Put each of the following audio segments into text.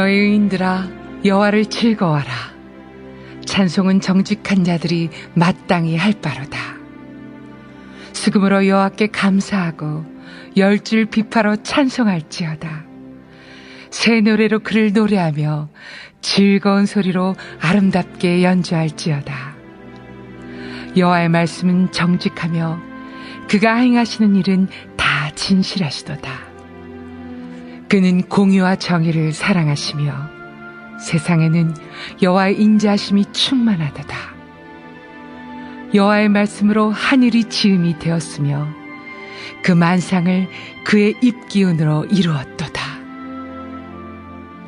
너희 의인들아 여호와를 즐거워하라. 찬송은 정직한 자들이 마땅히 할 바로다. 수금으로 여호와께 감사하고 열줄 비파로 찬송할지어다. 새 노래로 그를 노래하며 즐거운 소리로 아름답게 연주할지어다. 여호와의 말씀은 정직하며 그가 행하시는 일은 다 진실하시도다. 그는 공의와 정의를 사랑하시며 세상에는 여호와의 인자하심이 충만하도다. 여호와의 말씀으로 하늘이 지음이 되었으며 그 만상을 그의 입기운으로 이루었도다.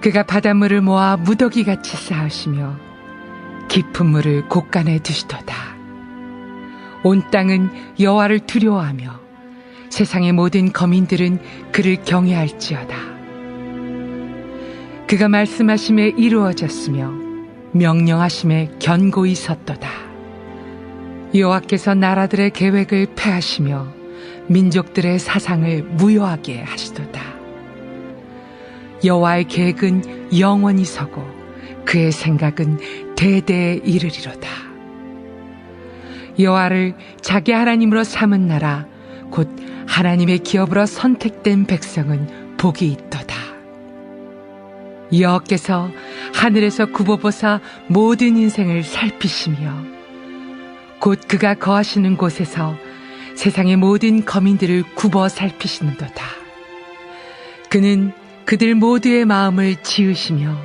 그가 바닷물을 모아 무더기같이 쌓으시며 깊은 물을 곳간에 두시도다. 온 땅은 여호와를 두려워하며 세상의 모든 거민들은 그를 경외할지어다. 그가 말씀하심에 이루어졌으며 명령하심에 견고히 섰도다. 여호와께서 나라들의 계획을 폐하시며 민족들의 사상을 무효하게 하시도다. 여호와의 계획은 영원히 서고 그의 생각은 대대에 이르리로다. 여호와를 자기 하나님으로 삼은 나라 곧 하나님의 기업으로 선택된 백성은 복이 있도다. 여호와께서 하늘에서 굽어보사 모든 인생을 살피시며 곧 그가 거하시는 곳에서 세상의 모든 거민들을 굽어 살피시는도다. 그는 그들 모두의 마음을 지으시며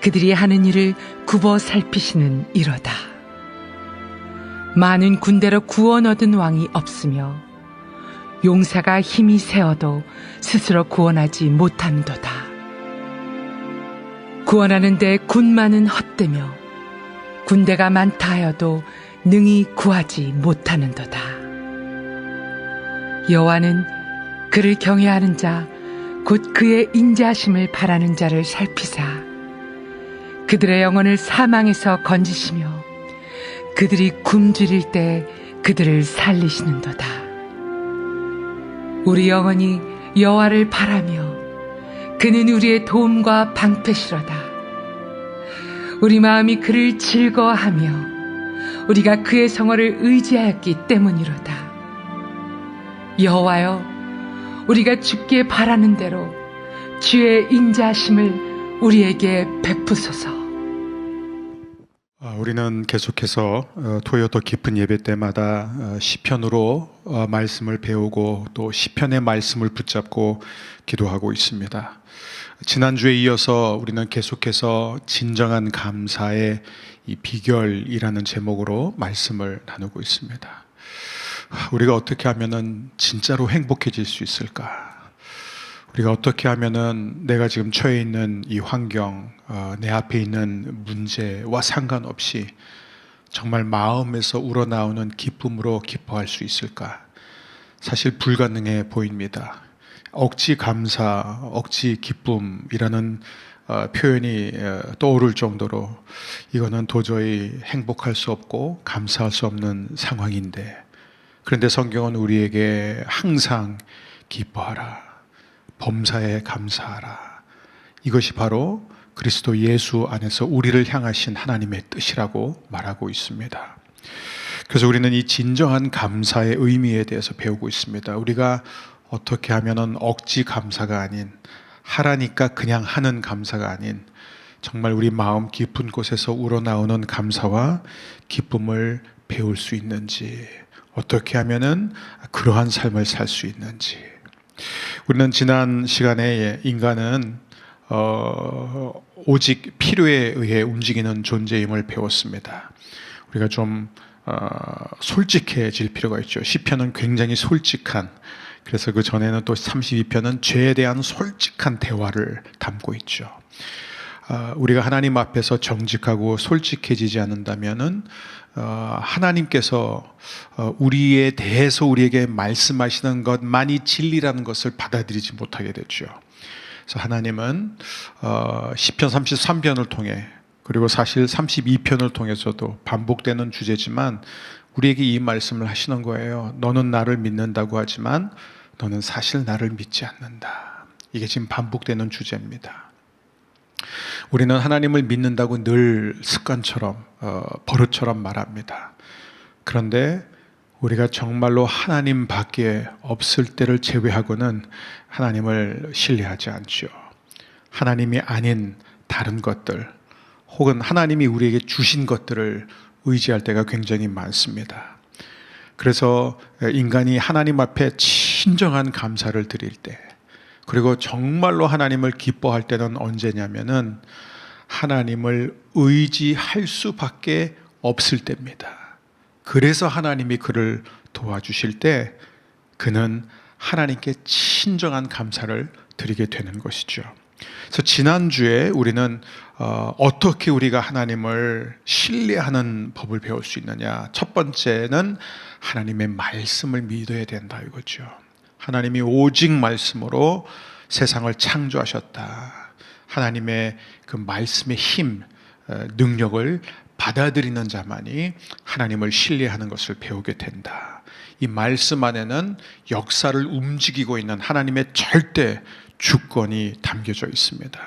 그들이 하는 일을 굽어 살피시는 이로다. 많은 군대로 구원 얻은 왕이 없으며 용사가 힘이 세어도 스스로 구원하지 못하는도다. 구원하는데 군마는 헛되며 군대가 많다 하여도 능히 구하지 못하는도다. 여호와는 그를 경외하는 자 곧 그의 인자하심을 바라는 자를 살피사 그들의 영혼을 사망에서 건지시며 그들이 굶주릴 때 그들을 살리시는도다. 우리 영혼이 여호와를 바라며 그는 우리의 도움과 방패시로다. 우리 마음이 그를 즐거워하며 우리가 그의 성호를 의지하였기 때문이로다. 여호와여, 우리가 주께 바라는 대로 주의 인자하심을 우리에게 베푸소서. 우리는 계속해서 토요 더 깊은 예배 때마다 시편으로 말씀을 배우고 또 시편의 말씀을 붙잡고 기도하고 있습니다. 지난주에 이어서 우리는 계속해서 진정한 감사의 이 비결이라는 제목으로 말씀을 나누고 있습니다. 우리가 어떻게 하면은 진짜로 행복해질 수 있을까? 우리가 어떻게 하면은 내가 지금 처해 있는 이 환경, 내 앞에 있는 문제와 상관없이 정말 마음에서 우러나오는 기쁨으로 기뻐할 수 있을까? 사실 불가능해 보입니다. 억지 감사, 억지 기쁨이라는 표현이 떠오를 정도로 이거는 도저히 행복할 수 없고 감사할 수 없는 상황인데, 그런데 성경은 우리에게 항상 기뻐하라, 범사에 감사하라, 이것이 바로 그리스도 예수 안에서 우리를 향하신 하나님의 뜻이라고 말하고 있습니다. 그래서 우리는 이 진정한 감사의 의미에 대해서 배우고 있습니다. 우리가 어떻게 하면은 억지 감사가 아닌, 하라니까 그냥 하는 감사가 아닌, 정말 우리 마음 깊은 곳에서 우러나오는 감사와 기쁨을 배울 수 있는지, 어떻게 하면은 그러한 삶을 살 수 있는지. 우리는 지난 시간에 인간은 오직 필요에 의해 움직이는 존재임을 배웠습니다. 우리가 좀 솔직해질 필요가 있죠. 시편은 굉장히 솔직한, 그래서 그 전에는 또 32편은 죄에 대한 솔직한 대화를 담고 있죠. 우리가 하나님 앞에서 정직하고 솔직해지지 않는다면은 하나님께서 우리에 대해서 우리에게 말씀하시는 것만이 진리라는 것을 받아들이지 못하게 되죠. 그래서 하나님은 시편 33편을 통해, 그리고 사실 32편을 통해서도 반복되는 주제지만 우리에게 이 말씀을 하시는 거예요. 너는 나를 믿는다고 하지만 너는 사실 나를 믿지 않는다. 이게 지금 반복되는 주제입니다. 우리는 하나님을 믿는다고 늘 습관처럼 버릇처럼 말합니다. 그런데 우리가 정말로 하나님 밖에 없을 때를 제외하고는 하나님을 신뢰하지 않죠. 하나님이 아닌 다른 것들 혹은 하나님이 우리에게 주신 것들을 의지할 때가 굉장히 많습니다. 그래서 인간이 하나님 앞에 진정한 감사를 드릴 때, 그리고 정말로 하나님을 기뻐할 때는 언제냐면은 하나님을 의지할 수밖에 없을 때입니다. 그래서 하나님이 그를 도와주실 때 그는 하나님께 진정한 감사를 드리게 되는 것이죠. 그래서 지난주에 우리는 어떻게 우리가 하나님을 신뢰하는 법을 배울 수 있느냐. 첫 번째는 하나님의 말씀을 믿어야 된다 이거죠. 하나님이 오직 말씀으로 세상을 창조하셨다. 하나님의 그 말씀의 힘, 능력을 받아들이는 자만이 하나님을 신뢰하는 것을 배우게 된다. 이 말씀 안에는 역사를 움직이고 있는 하나님의 절대 주권이 담겨져 있습니다.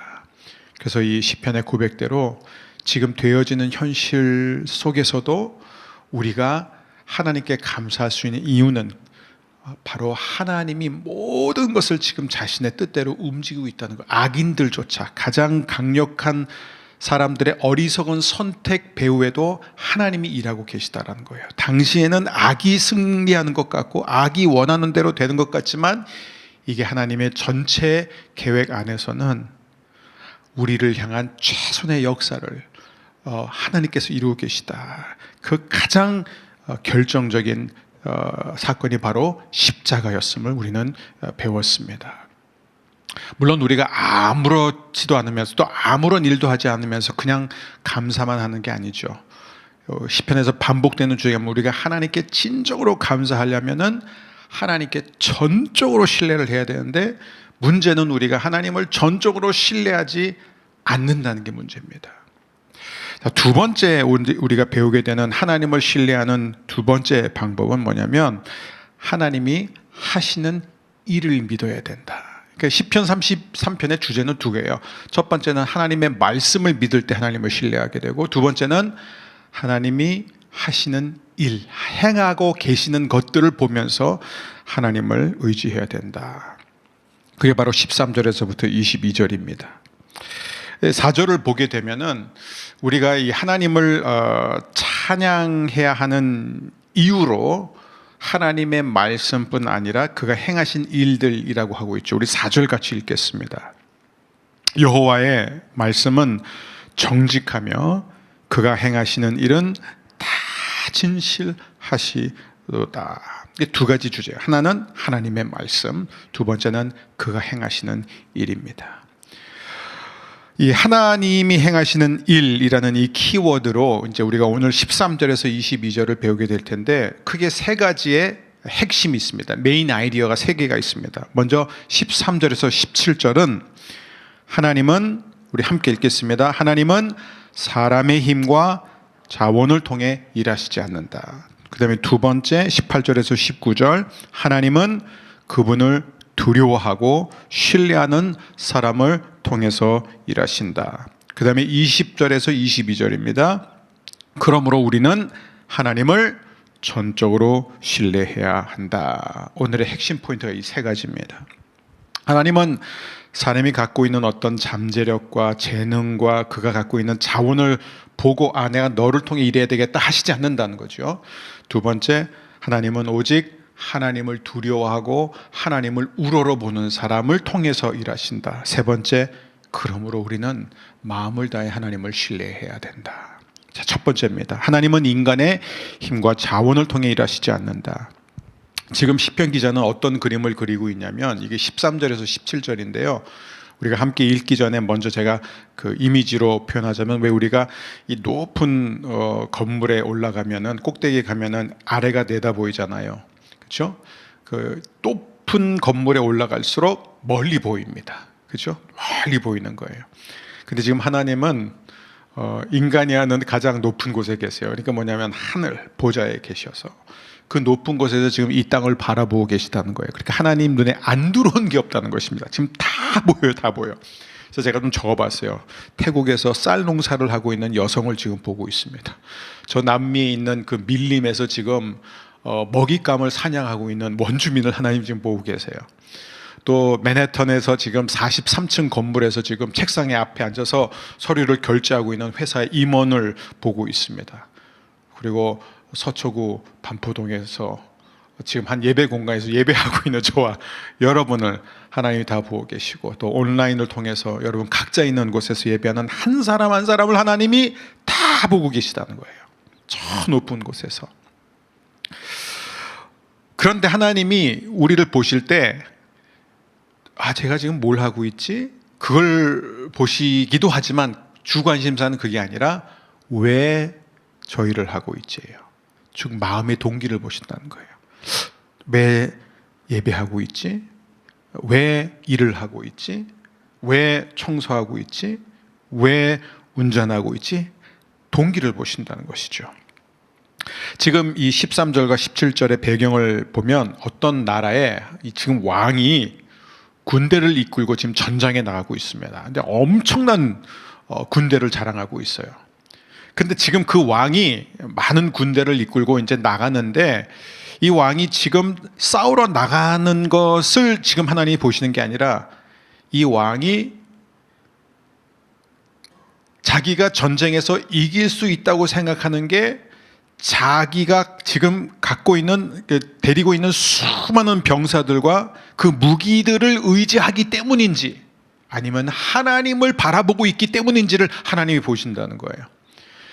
그래서 이 시편의 고백대로 지금 되어지는 현실 속에서도 우리가 하나님께 감사할 수 있는 이유는 바로 하나님이 모든 것을 지금 자신의 뜻대로 움직이고 있다는 것. 악인들조차 가장 강력한 사람들의 어리석은 선택 배후에도 하나님이 일하고 계시다라는 거예요. 당시에는 악이 승리하는 것 같고 악이 원하는 대로 되는 것 같지만 이게 하나님의 전체 계획 안에서는 우리를 향한 최선의 역사를 하나님께서 이루고 계시다. 그 가장 결정적인 사건이 바로 십자가였음을 우리는 배웠습니다. 물론 우리가 아무렇지도 않으면서 또 아무런 일도 하지 않으면서 그냥 감사만 하는 게 아니죠. 시편에서 반복되는 주제가 우리가 하나님께 진정으로 감사하려면은 하나님께 전적으로 신뢰를 해야 되는데 문제는 우리가 하나님을 전적으로 신뢰하지 않는다는 게 문제입니다. 두 번째 우리가 배우게 되는 하나님을 신뢰하는 두 번째 방법은 뭐냐면 하나님이 하시는 일을 믿어야 된다. 그러니까 시편 33편의 주제는 두 개예요. 첫 번째는 하나님의 말씀을 믿을 때 하나님을 신뢰하게 되고, 두 번째는 하나님이 하시는 일, 행하고 계시는 것들을 보면서 하나님을 의지해야 된다. 그게 바로 13절에서부터 22절입니다. 4절을 보게 되면은 우리가 이 하나님을 찬양해야 하는 이유로 하나님의 말씀뿐 아니라 그가 행하신 일들이라고 하고 있죠. 우리 4절 같이 읽겠습니다. 여호와의 말씀은 정직하며 그가 행하시는 일은 다 진실하시도다. 이게 두 가지 주제예요. 하나는 하나님의 말씀, 두 번째는 그가 행하시는 일입니다. 이 하나님이 행하시는 일이라는 이 키워드로 이제 우리가 오늘 13절에서 22절을 배우게 될 텐데 크게 세 가지의 핵심이 있습니다. 메인 아이디어가 세 개가 있습니다. 먼저 13절에서 17절은 하나님은, 우리 함께 읽겠습니다. 하나님은 사람의 힘과 자원을 통해 일하시지 않는다. 그 다음에 두 번째 18절에서 19절 하나님은 그분을 두려워하고 신뢰하는 사람을 통해서 일하신다. 그 다음에 20절에서 22절입니다. 그러므로 우리는 하나님을 전적으로 신뢰해야 한다. 오늘의 핵심 포인트가 이 세 가지입니다. 하나님은 사람이 갖고 있는 어떤 잠재력과 재능과 그가 갖고 있는 자원을 보고 내가 너를 통해 일해야 되겠다 하시지 않는다는 거죠. 두 번째, 하나님은 오직 하나님을 두려워하고 하나님을 우러러보는 사람을 통해서 일하신다. 세 번째, 그러므로 우리는 마음을 다해 하나님을 신뢰해야 된다. 자, 첫 번째입니다. 하나님은 인간의 힘과 자원을 통해 일하시지 않는다. 지금 시편 기자는 어떤 그림을 그리고 있냐면 이게 13절에서 17절인데요. 우리가 함께 읽기 전에 먼저 제가 그 이미지로 표현하자면, 왜 우리가 이 높은 건물에 올라가면은 꼭대기에 가면은 아래가 내다 보이잖아요. 그렇죠? 그 높은 건물에 올라갈수록 멀리 보입니다. 그렇죠? 멀리 보이는 거예요. 근데 지금 하나님은 인간이 하는 가장 높은 곳에 계세요. 그러니까 뭐냐면 하늘 보좌에 계셔서 그 높은 곳에서 지금 이 땅을 바라보고 계시다는 거예요. 그러니까 하나님 눈에 안 들어온 게 없다는 것입니다. 지금 다 보여요, 다 보여. 그래서 제가 좀 적어봤어요. 태국에서 쌀 농사를 하고 있는 여성을 지금 보고 있습니다. 저 남미에 있는 그 밀림에서 지금 먹잇감을 사냥하고 있는 원주민을 하나님 지금 보고 계세요. 또 맨해튼에서 지금 43층 건물에서 지금 책상에 앞에 앉아서 서류를 결제하고 있는 회사의 임원을 보고 있습니다. 그리고 서초구 반포동에서 지금 한 예배 공간에서 예배하고 있는 저와 여러분을 하나님이 다 보고 계시고, 또 온라인을 통해서 여러분 각자 있는 곳에서 예배하는 한 사람 한 사람을 하나님이 다 보고 계시다는 거예요. 저 높은 곳에서. 그런데 하나님이 우리를 보실 때 제가 지금 뭘 하고 있지? 그걸 보시기도 하지만 주관심사는 그게 아니라 왜 저희를 하고 있지예요. 즉 마음의 동기를 보신다는 거예요. 왜 예배하고 있지? 왜 일을 하고 있지? 왜 청소하고 있지? 왜 운전하고 있지? 동기를 보신다는 것이죠. 지금 이 13절과 17절의 배경을 보면 어떤 나라에 지금 왕이 군대를 이끌고 지금 전장에 나가고 있습니다. 근데 엄청난 군대를 자랑하고 있어요. 근데 지금 그 왕이 많은 군대를 이끌고 이제 나가는데, 이 왕이 지금 싸우러 나가는 것을 지금 하나님이 보시는 게 아니라, 이 왕이 자기가 전쟁에서 이길 수 있다고 생각하는 게 자기가 지금 갖고 있는, 데리고 있는 수많은 병사들과 그 무기들을 의지하기 때문인지, 아니면 하나님을 바라보고 있기 때문인지를 하나님이 보신다는 거예요.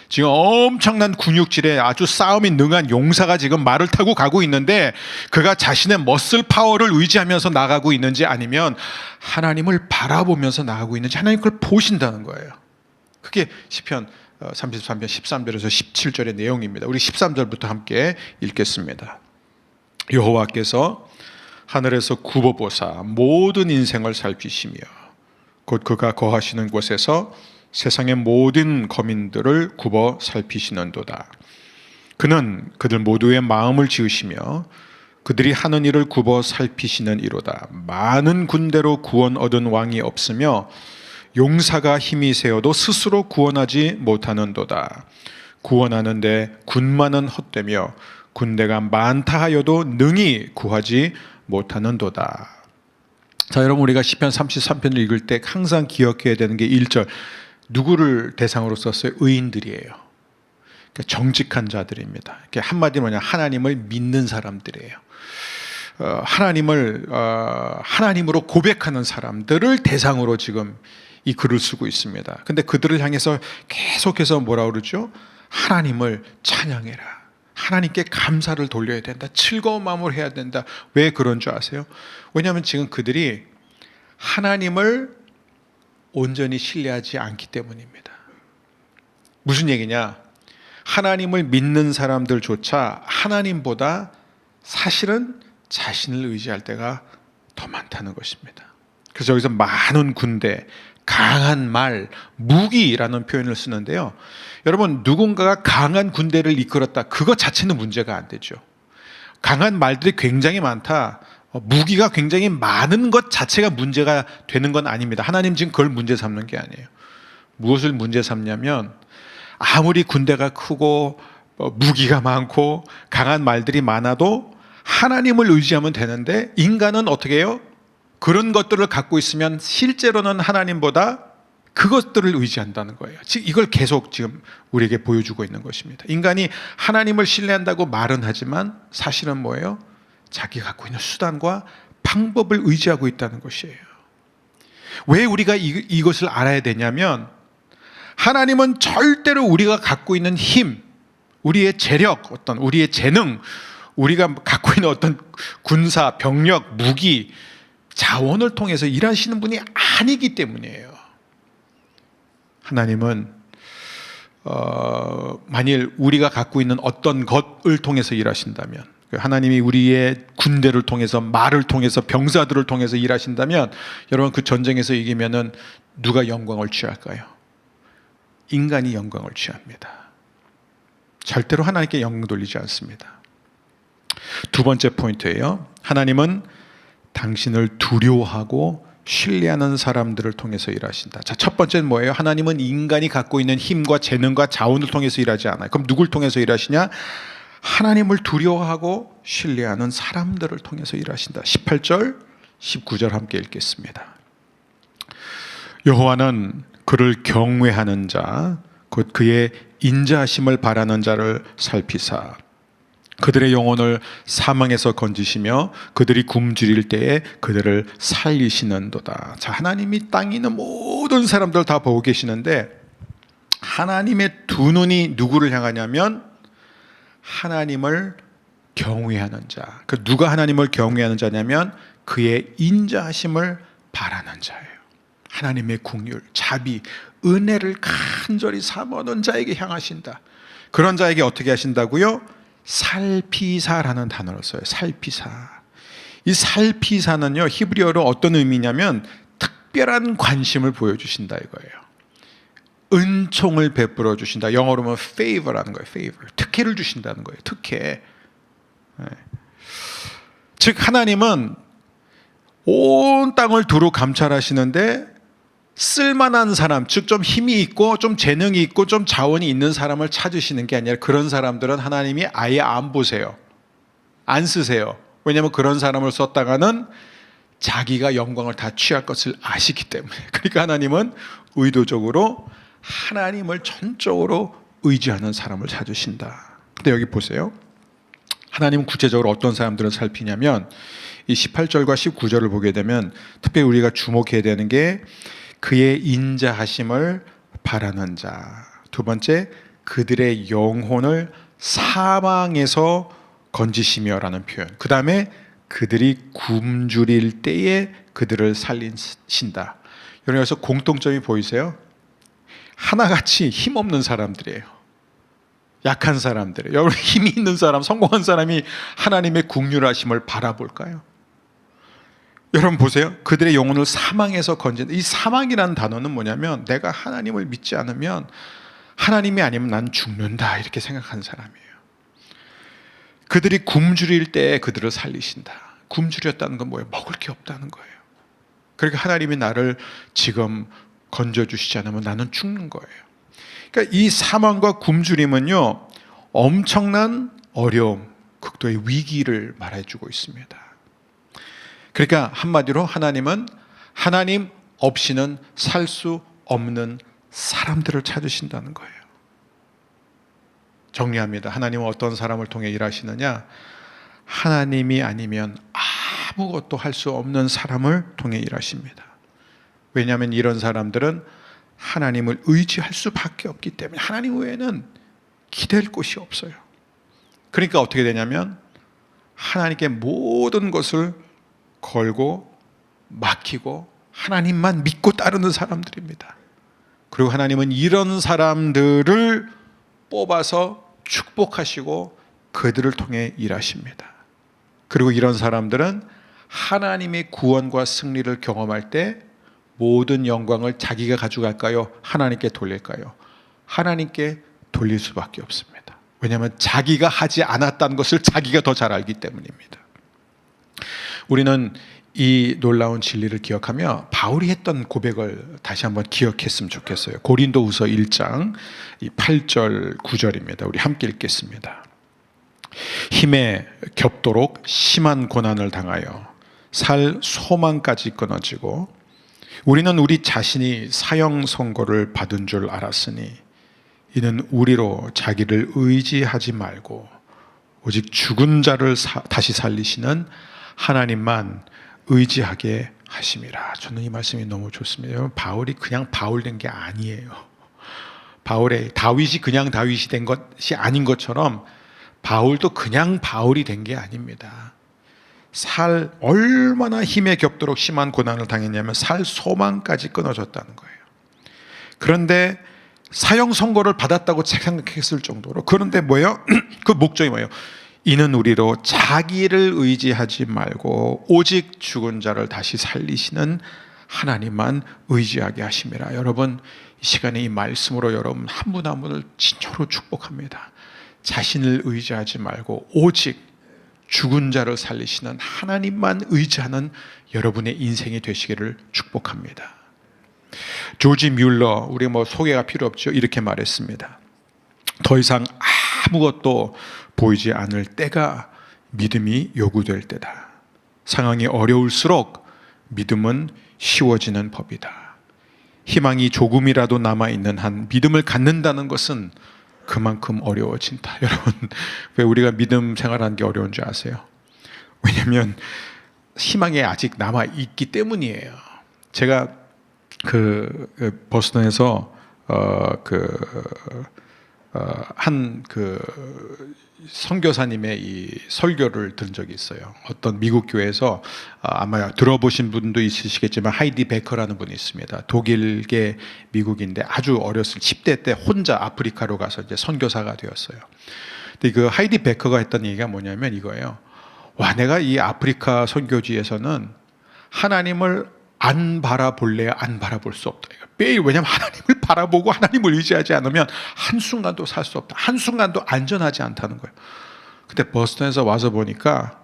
지금 엄청난 근육질에 아주 싸움이 능한 용사가 지금 말을 타고 가고 있는데, 그가 자신의 머슬 파워를 의지하면서 나가고 있는지, 아니면 하나님을 바라보면서 나가고 있는지 하나님 그걸 보신다는 거예요. 그게 시편 33편 13절에서 17절의 내용입니다. 우리 13절부터 함께 읽겠습니다. 여호와께서 하늘에서 굽어보사 모든 인생을 살피시며 곧 그가 거하시는 곳에서 세상의 모든 거민들을 굽어 살피시는도다. 그는 그들 모두의 마음을 지으시며 그들이 하는 일을 굽어 살피시는 이로다. 많은 군대로 구원 얻은 왕이 없으며 용사가 힘이 세어도 스스로 구원하지 못하는도다. 구원하는데 군마는 헛되며 군대가 많다 하여도 능히 구하지 못하는도다. 자, 여러분, 우리가 시편 33편을 읽을 때 항상 기억해야 되는 게 1절. 누구를 대상으로 썼어요? 의인들이에요. 그러니까 정직한 자들입니다. 한마디로 뭐냐, 하나님을 믿는 사람들이에요. 하나님으로 고백하는 사람들을 대상으로 지금 이 글을 쓰고 있습니다. 근데 그들을 향해서 계속해서 뭐라 그러죠? 하나님을 찬양해라. 하나님께 감사를 돌려야 된다. 즐거운 마음으로 해야 된다. 왜 그런 줄 아세요? 왜냐하면 지금 그들이 하나님을 온전히 신뢰하지 않기 때문입니다. 무슨 얘기냐? 하나님을 믿는 사람들조차 하나님보다 사실은 자신을 의지할 때가 더 많다는 것입니다. 그래서 여기서 많은 군대, 강한 말, 무기라는 표현을 쓰는데요. 여러분, 누군가가 강한 군대를 이끌었다, 그것 자체는 문제가 안 되죠. 강한 말들이 굉장히 많다, 무기가 굉장히 많은 것 자체가 문제가 되는 건 아닙니다. 하나님 지금 그걸 문제 삼는 게 아니에요. 무엇을 문제 삼냐면, 아무리 군대가 크고 무기가 많고 강한 말들이 많아도 하나님을 의지하면 되는데, 인간은 어떻게 해요? 그런 것들을 갖고 있으면 실제로는 하나님보다 그것들을 의지한다는 거예요. 즉 이걸 계속 지금 우리에게 보여주고 있는 것입니다. 인간이 하나님을 신뢰한다고 말은 하지만 사실은 뭐예요? 자기가 갖고 있는 수단과 방법을 의지하고 있다는 것이에요. 왜 우리가 이것을 알아야 되냐면, 하나님은 절대로 우리가 갖고 있는 힘, 우리의 재력, 어떤 우리의 재능, 우리가 갖고 있는 어떤 군사, 병력, 무기, 자원을 통해서 일하시는 분이 아니기 때문이에요. 하나님은 만일 우리가 갖고 있는 어떤 것을 통해서 일하신다면, 하나님이 우리의 군대를 통해서, 말을 통해서, 병사들을 통해서 일하신다면, 여러분 그 전쟁에서 이기면은 누가 영광을 취할까요? 인간이 영광을 취합니다. 절대로 하나님께 영광 돌리지 않습니다. 두 번째 포인트예요. 하나님은 당신을 두려워하고 신뢰하는 사람들을 통해서 일하신다. 자, 첫 번째는 뭐예요? 하나님은 인간이 갖고 있는 힘과 재능과 자원을 통해서 일하지 않아요. 그럼 누굴 통해서 일하시냐? 하나님을 두려워하고 신뢰하는 사람들을 통해서 일하신다. 18절, 19절 함께 읽겠습니다. 여호와는 그를 경외하는 자, 곧 그의 인자하심을 바라는 자를 살피사 그들의 영혼을 사망에서 건지시며 그들이 굶주릴 때에 그들을 살리시는도다. 자, 하나님이 땅에 있는 모든 사람들 다 보고 계시는데 하나님의 두 눈이 누구를 향하냐면 하나님을 경외하는 자. 그 누가 하나님을 경외하는 자냐면 그의 인자하심을 바라는 자예요. 하나님의 긍휼, 자비, 은혜를 간절히 사모하는 자에게 향하신다. 그런 자에게 어떻게 하신다고요? 살피사라는 단어를 써요. 살피사. 이 살피사는요, 히브리어로 어떤 의미냐면 특별한 관심을 보여주신다 이거예요. 은총을 베풀어 주신다. 영어로 하면 favor라는 거예요. favor. 특혜를 주신다는 거예요. 특혜. 네. 즉 하나님은 온 땅을 두루 감찰하시는데 쓸만한 사람, 즉 좀 힘이 있고 좀 재능이 있고 좀 자원이 있는 사람을 찾으시는 게 아니라 그런 사람들은 하나님이 아예 안 보세요. 안 쓰세요. 왜냐하면 그런 사람을 썼다가는 자기가 영광을 다 취할 것을 아시기 때문에. 그러니까 하나님은 의도적으로 하나님을 전적으로 의지하는 사람을 찾으신다. 근데 여기 보세요. 하나님은 구체적으로 어떤 사람들을 살피냐면 이 18절과 19절을 보게 되면 특별히 우리가 주목해야 되는 게 그의 인자하심을 바라는 자. 두 번째, 그들의 영혼을 사망에서 건지시며라는 표현. 그 다음에 그들이 굶주릴 때에 그들을 살리신다. 여기서 공통점이 보이세요? 하나같이 힘없는 사람들이에요. 약한 사람들이에요. 여러분 힘이 있는 사람, 성공한 사람이 하나님의 긍휼하심을 바라볼까요? 여러분 보세요. 그들의 영혼을 사망에서 건진다. 이 사망이라는 단어는 뭐냐면 내가 하나님을 믿지 않으면 하나님이 아니면 난 죽는다 이렇게 생각하는 사람이에요. 그들이 굶주릴 때 그들을 살리신다. 굶주렸다는 건 뭐예요? 먹을 게 없다는 거예요. 그러니까 하나님이 나를 지금 건져주시지 않으면 나는 죽는 거예요. 그러니까 이 사망과 굶주림은요 엄청난 어려움, 극도의 위기를 말해주고 있습니다. 그러니까 한마디로 하나님은 하나님 없이는 살 수 없는 사람들을 찾으신다는 거예요. 정리합니다. 하나님은 어떤 사람을 통해 일하시느냐? 하나님이 아니면 아무것도 할 수 없는 사람을 통해 일하십니다. 왜냐하면 이런 사람들은 하나님을 의지할 수밖에 없기 때문에 하나님 외에는 기댈 곳이 없어요. 그러니까 어떻게 되냐면 하나님께 모든 것을 걸고 맡기고 하나님만 믿고 따르는 사람들입니다. 그리고 하나님은 이런 사람들을 뽑아서 축복하시고 그들을 통해 일하십니다. 그리고 이런 사람들은 하나님의 구원과 승리를 경험할 때 모든 영광을 자기가 가져갈까요? 하나님께 돌릴까요? 하나님께 돌릴 수밖에 없습니다. 왜냐하면 자기가 하지 않았다는 것을 자기가 더 잘 알기 때문입니다. 우리는 이 놀라운 진리를 기억하며 바울이 했던 고백을 다시 한번 기억했으면 좋겠어요. 고린도후서 1장 8절 9절입니다. 우리 함께 읽겠습니다. 힘에 겹도록 심한 고난을 당하여 살 소망까지 끊어지고 우리는 우리 자신이 사형 선고를 받은 줄 알았으니 이는 우리로 자기를 의지하지 말고 오직 죽은 자를 다시 살리시는 하나님만 의지하게 하심이라. 저는 이 말씀이 너무 좋습니다. 바울이 그냥 바울 된 게 아니에요. 다윗이 그냥 다윗이 된 것이 아닌 것처럼 바울도 그냥 바울이 된 게 아닙니다. 얼마나 힘에 겹도록 심한 고난을 당했냐면 살 소망까지 끊어졌다는 거예요. 그런데 사형 선고를 받았다고 생각했을 정도로. 그런데 뭐예요? 그 목적이 뭐예요? 이는 우리로 자기를 의지하지 말고 오직 죽은 자를 다시 살리시는 하나님만 의지하게 하심이라. 여러분 이 시간에 이 말씀으로 여러분 한 분 한 분을 진짜로 축복합니다. 자신을 의지하지 말고 오직 죽은 자를 살리시는 하나님만 의지하는 여러분의 인생이 되시기를 축복합니다. 조지 뮬러, 우리 소개가 필요 없죠. 이렇게 말했습니다. 더 이상 아무것도 보이지 않을 때가 믿음이 요구될 때다. 상황이 어려울수록 믿음은 쉬워지는 법이다. 희망이 조금이라도 남아있는 한 믿음을 갖는다는 것은 그만큼 어려워진다. 여러분, 왜 우리가 믿음 생활하는 게 어려운 줄 아세요? 왜냐하면 희망이 아직 남아있기 때문이에요. 제가 보스턴에서 한 선교사님의 이 설교를 들은 적이 있어요. 어떤 미국 교회에서 아마 들어보신 분도 있으시겠지만 하이디 베커라는 분이 있습니다. 독일계 미국인데 아주 어렸을 10대 때 혼자 아프리카로 가서 이제 선교사가 되었어요. 근데 그 하이디 베커가 했던 얘기가 뭐냐면 이거예요. 와, 내가 이 아프리카 선교지에서는 하나님을 안 바라볼래야 안 바라볼 수 없다. 매일, 왜냐하면 하나님을 바라보고 하나님을 의지하지 않으면 한순간도 살 수 없다. 한순간도 안전하지 않다는 거예요. 그때 버스턴에서 와서 보니까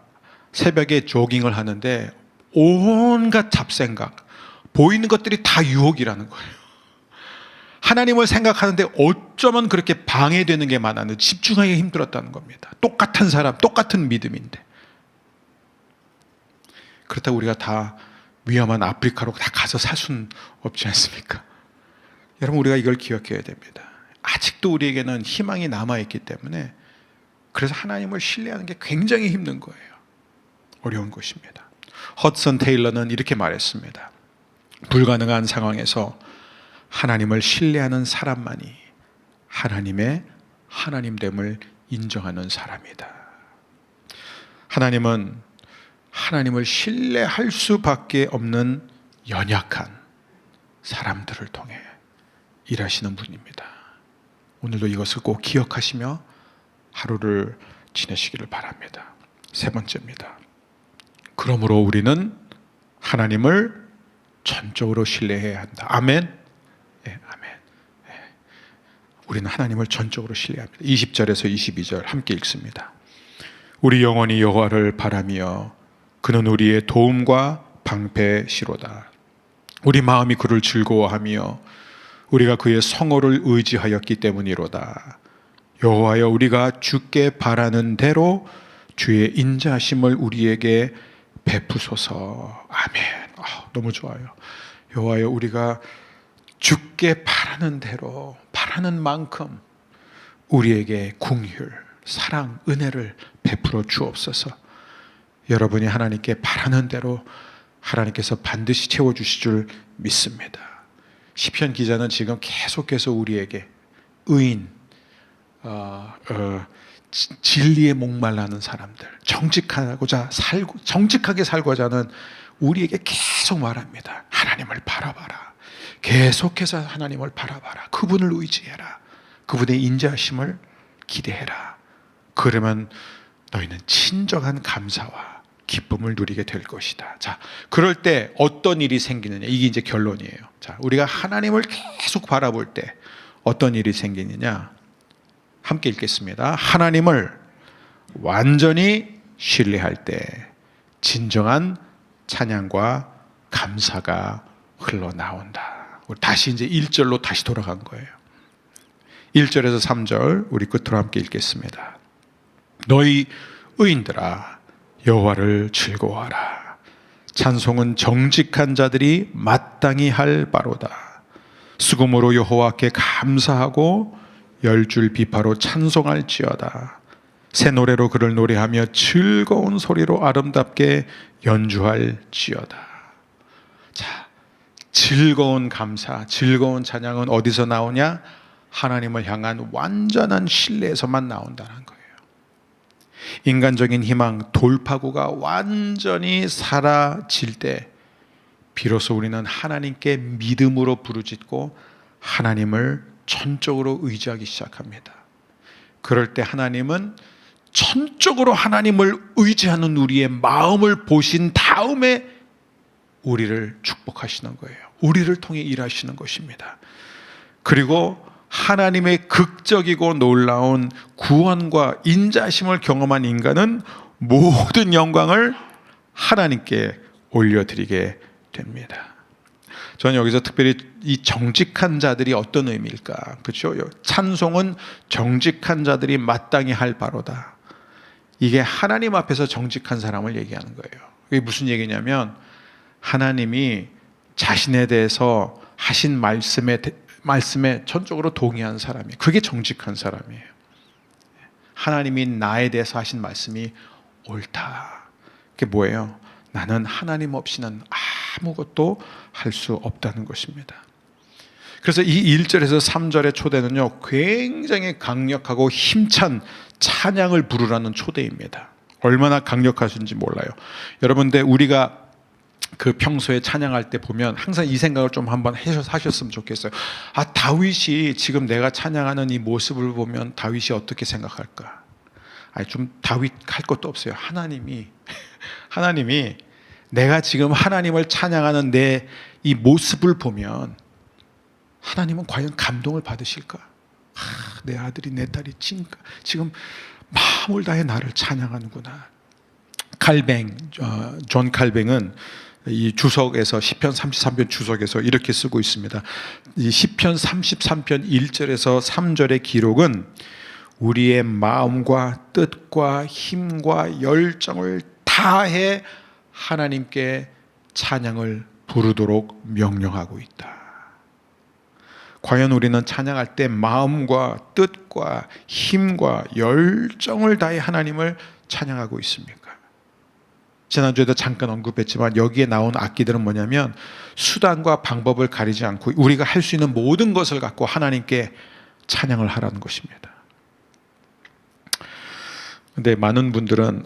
새벽에 조깅을 하는데 온갖 잡생각, 보이는 것들이 다 유혹이라는 거예요. 하나님을 생각하는데 어쩌면 그렇게 방해되는 게 많았는데 집중하기 힘들었다는 겁니다. 똑같은 사람, 똑같은 믿음인데. 그렇다고 우리가 다 위험한 아프리카로 다 가서 살 수는 없지 않습니까? 여러분, 우리가 이걸 기억해야 됩니다. 아직도 우리에게는 희망이 남아있기 때문에, 그래서 하나님을 신뢰하는 게 굉장히 힘든 거예요. 어려운 것입니다. 허드슨 테일러는 이렇게 말했습니다. 불가능한 상황에서 하나님을 신뢰하는 사람만이 하나님의 하나님됨을 인정하는 사람이다. 하나님은 하나님을 신뢰할 수밖에 없는 연약한 사람들을 통해 일하시는 분입니다. 오늘도 이것을 꼭 기억하시며 하루를 지내시기를 바랍니다. 세 번째입니다. 그러므로 우리는 하나님을 전적으로 신뢰해야 한다. 아멘. 네, 아멘. 네. 우리는 하나님을 전적으로 신뢰합니다. 20절에서 22절 함께 읽습니다. 우리 영혼이 여호와를 바라며 그는 우리의 도움과 방패시로다. 우리 마음이 그를 즐거워하며 우리가 그의 성호를 의지하였기 때문이로다. 여호와여, 우리가 주께 바라는 대로 주의 인자하심을 우리에게 베푸소서. 아멘. 너무 좋아요. 여호와여, 우리가 주께 바라는 대로, 바라는 만큼 우리에게 긍휼, 사랑, 은혜를 베풀어 주옵소서. 여러분이 하나님께 바라는 대로 하나님께서 반드시 채워주실 줄 믿습니다. 시편 기자는 지금 계속해서 우리에게 의인, 진리에 목말라는 사람들, 정직하게 살고자 하는 우리에게 계속 말합니다. 하나님을 바라봐라. 계속해서 하나님을 바라봐라. 그분을 의지해라. 그분의 인자하심을 기대해라. 그러면 너희는 진정한 감사와 기쁨을 누리게 될 것이다. 자, 그럴 때 어떤 일이 생기느냐? 이게 이제 결론이에요. 자, 우리가 하나님을 계속 바라볼 때 어떤 일이 생기느냐? 함께 읽겠습니다. 하나님을 완전히 신뢰할 때 진정한 찬양과 감사가 흘러나온다. 우리 다시 이제 1절로 다시 돌아간 거예요. 1절에서 3절 우리 끝으로 함께 읽겠습니다. 너희 의인들아, 여호와를 즐거워하라. 찬송은 정직한 자들이 마땅히 할 바로다. 수금으로 여호와께 감사하고 열줄 비파로 찬송할지어다. 새 노래로 그를 노래하며 즐거운 소리로 아름답게 연주할지어다. 자, 즐거운 감사, 즐거운 찬양은 어디서 나오냐? 하나님을 향한 완전한 신뢰에서만 나온다는 거예요. 인간적인 희망, 돌파구가 완전히 사라질 때 비로소 우리는 하나님께 믿음으로 부르짖고 하나님을 전적으로 의지하기 시작합니다. 그럴 때 하나님은 전적으로 하나님을 의지하는 우리의 마음을 보신 다음에 우리를 축복하시는 거예요. 우리를 통해 일하시는 것입니다. 그리고 하나님의 극적이고 놀라운 구원과 인자심을 경험한 인간은 모든 영광을 하나님께 올려드리게 됩니다. 저는 여기서 특별히 이 정직한 자들이 어떤 의미일까? 그렇죠? 찬송은 정직한 자들이 마땅히 할 바로다. 이게 하나님 앞에서 정직한 사람을 얘기하는 거예요. 이게 무슨 얘기냐면 하나님이 자신에 대해서 하신 말씀에 전적으로 동의한 사람이, 그게 정직한 사람이에요. 하나님이 나에 대해서 하신 말씀이 옳다. 그게 뭐예요? 나는 하나님 없이는 아무것도 할 수 없다는 것입니다. 그래서 이 1절에서 3절의 초대는요, 굉장히 강력하고 힘찬 찬양을 부르라는 초대입니다. 얼마나 강력하신지 몰라요. 여러분들, 우리가 그 평소에 찬양할 때 보면 항상 이 생각을 좀 한번 하셨으면 좋겠어요. 다윗이 지금 내가 찬양하는 이 모습을 보면 다윗이 어떻게 생각할까? 좀 다윗 할 것도 없어요. 하나님이 내가 지금 하나님을 찬양하는 내 이 모습을 보면 하나님은 과연 감동을 받으실까? 내 아들이 내 딸이 지금 마음을 다해 나를 찬양하는구나. 존 칼뱅은 이 주석에서 시편 33편 주석에서 이렇게 쓰고 있습니다. 이 시편 33편 1절에서 3절의 기록은 우리의 마음과 뜻과 힘과 열정을 다해 하나님께 찬양을 부르도록 명령하고 있다. 과연 우리는 찬양할 때 마음과 뜻과 힘과 열정을 다해 하나님을 찬양하고 있습니까? 지난주에도 잠깐 언급했지만 여기에 나온 악기들은 뭐냐면 수단과 방법을 가리지 않고 우리가 할 수 있는 모든 것을 갖고 하나님께 찬양을 하라는 것입니다. 근데 많은 분들은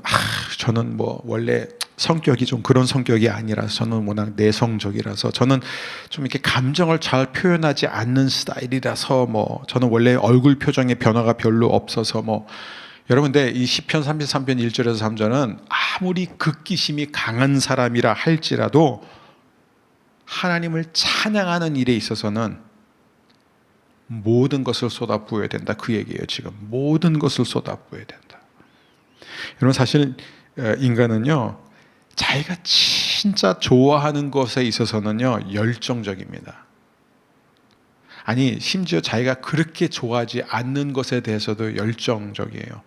저는 원래 성격이 좀 그런 성격이 아니라서, 저는 워낙 내성적이라서, 저는 좀 이렇게 감정을 잘 표현하지 않는 스타일이라서, 저는 원래 얼굴 표정에 변화가 별로 없어서 여러분들, 이 시편 33편 1절에서 3절은 아무리 극기심이 강한 사람이라 할지라도 하나님을 찬양하는 일에 있어서는 모든 것을 쏟아부어야 된다, 그 얘기예요. 지금 모든 것을 쏟아부어야 된다. 여러분, 사실 인간은요, 자기가 진짜 좋아하는 것에 있어서는요 열정적입니다. 아니, 심지어 자기가 그렇게 좋아하지 않는 것에 대해서도 열정적이에요.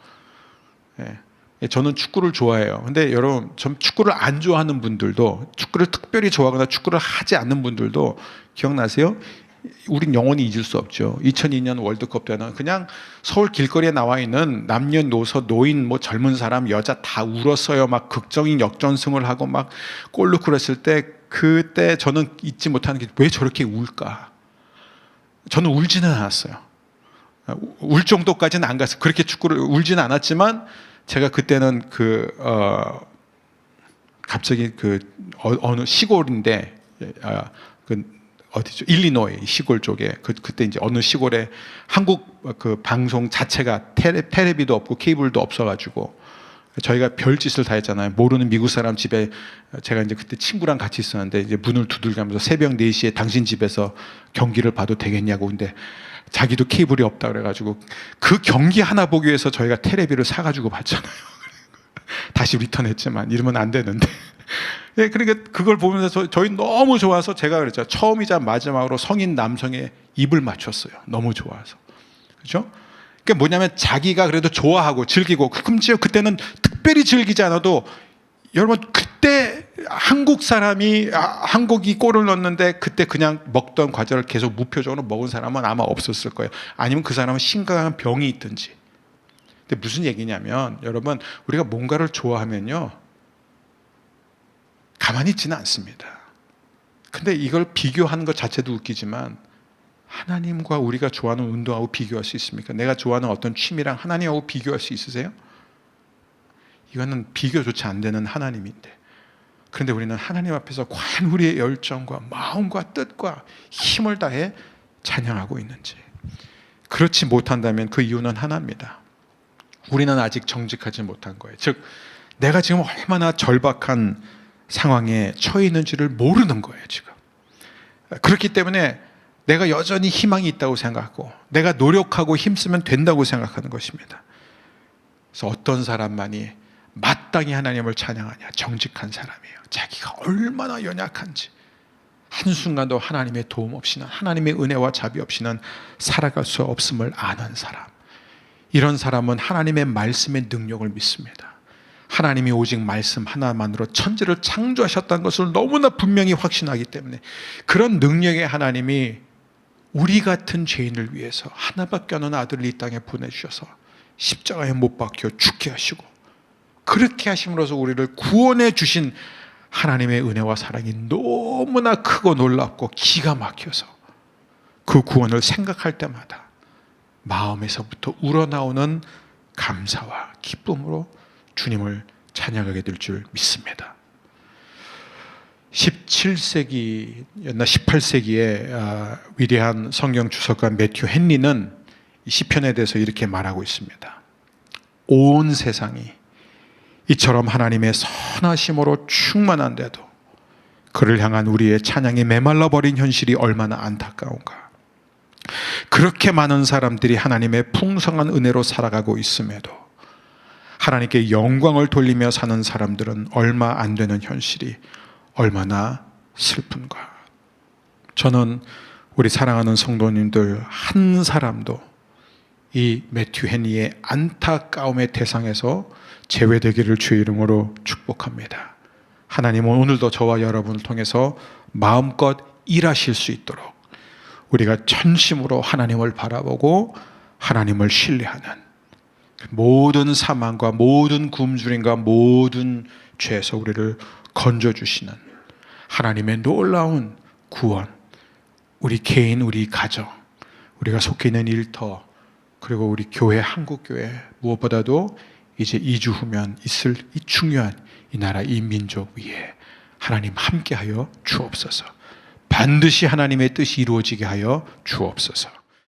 저는 축구를 좋아해요. 근데 여러분, 전 축구를 안 좋아하는 분들도, 축구를 특별히 좋아하거나 축구를 하지 않는 분들도 기억나세요? 우린 영원히 잊을 수 없죠. 2002년 월드컵 때는 그냥 서울 길거리에 나와 있는 남녀노소, 노인, 젊은 사람, 여자 다 울었어요. 막 극적인 역전승을 하고 막 골 넣고 그랬을 때, 그때 저는 잊지 못하는 게, 왜 저렇게 울까? 저는 울지는 않았어요. 울 정도까지는 안 갔어요. 그렇게 축구를 울지는 않았지만, 제가 그때는 갑자기 어느 시골인데, 어디죠? 일리노이 시골 쪽에, 그때 이제 어느 시골에 한국 그 방송 자체가 테레비도 없고 케이블도 없어가지고 저희가 별짓을 다 했잖아요. 모르는 미국 사람 집에, 제가 이제 그때 친구랑 같이 있었는데 이제 문을 두들기면서 새벽 4시에 당신 집에서 경기를 봐도 되겠냐고. 근데 자기도 케이블이 없다 그래가지고 그 경기 하나 보기 위해서 저희가 테레비를 사가지고 봤잖아요. 다시 리턴했지만 이러면 안 되는데. 그러니까 그걸 보면서 저희 너무 좋아서 제가 그랬죠. 처음이자 마지막으로 성인 남성의 입을 맞췄어요. 너무 좋아서. 그렇죠? 그게 뭐냐면 자기가 그래도 좋아하고 즐기고, 심지어 그때는 특별히 즐기지 않아도, 여러분, 그때 한국이 골을 넣었는데 그때 그냥 먹던 과자를 계속 무표정으로 먹은 사람은 아마 없었을 거예요. 아니면 그 사람은 심각한 병이 있든지. 근데 무슨 얘기냐면, 여러분, 우리가 뭔가를 좋아하면요 가만히 있지는 않습니다. 근데 이걸 비교하는 것 자체도 웃기지만, 하나님과 우리가 좋아하는 운동하고 비교할 수 있습니까? 내가 좋아하는 어떤 취미랑 하나님하고 비교할 수 있으세요? 이거는 비교조차 안 되는 하나님인데, 그런데 우리는 하나님 앞에서 과연 우리의 열정과 마음과 뜻과 힘을 다해 찬양하고 있는지. 그렇지 못한다면 그 이유는 하나입니다. 우리는 아직 정직하지 못한 거예요. 즉, 내가 지금 얼마나 절박한 상황에 처해 있는지를 모르는 거예요, 지금. 그렇기 때문에 내가 여전히 희망이 있다고 생각하고, 내가 노력하고 힘쓰면 된다고 생각하는 것입니다. 그래서 어떤 사람만이 마땅히 하나님을 찬양하냐? 정직한 사람이에요. 자기가 얼마나 연약한지 한순간도 하나님의 도움 없이는, 하나님의 은혜와 자비 없이는 살아갈 수 없음을 아는 사람. 이런 사람은 하나님의 말씀의 능력을 믿습니다. 하나님이 오직 말씀 하나만으로 천지를 창조하셨다는 것을 너무나 분명히 확신하기 때문에, 그런 능력의 하나님이 우리 같은 죄인을 위해서 하나밖에 없는 아들을 이 땅에 보내주셔서 십자가에 못 박혀 죽게 하시고, 그렇게 하심으로써 우리를 구원해 주신 하나님의 은혜와 사랑이 너무나 크고 놀랍고 기가 막혀서 그 구원을 생각할 때마다 마음에서부터 우러나오는 감사와 기쁨으로 주님을 찬양하게 될 줄 믿습니다. 17세기였나 18세기에 위대한 성경 주석가 매튜 헨리는 이 시편에 대해서 이렇게 말하고 있습니다. 온 세상이 이처럼 하나님의 선하심으로 충만한데도 그를 향한 우리의 찬양이 메말라 버린 현실이 얼마나 안타까운가. 그렇게 많은 사람들이 하나님의 풍성한 은혜로 살아가고 있음에도 하나님께 영광을 돌리며 사는 사람들은 얼마 안 되는 현실이 얼마나 슬픈가. 저는 우리 사랑하는 성도님들 한 사람도 이 매튜 헨리의 안타까움의 대상에서 제외되기를 주의 이름으로 축복합니다. 하나님은 오늘도 저와 여러분을 통해서 마음껏 일하실 수 있도록 우리가 전심으로 하나님을 바라보고 하나님을 신뢰하는, 모든 사망과 모든 굶주림과 모든 죄에서 우리를 건져주시는 하나님의 놀라운 구원, 우리 개인, 우리 가정, 우리가 속해 있는 일터, 그리고 우리 교회, 한국교회, 무엇보다도 이제 2주 후면 있을 이 중요한 이 나라, 이 민족 위에 하나님 함께하여 주옵소서. 반드시 하나님의 뜻이 이루어지게 하여 주옵소서.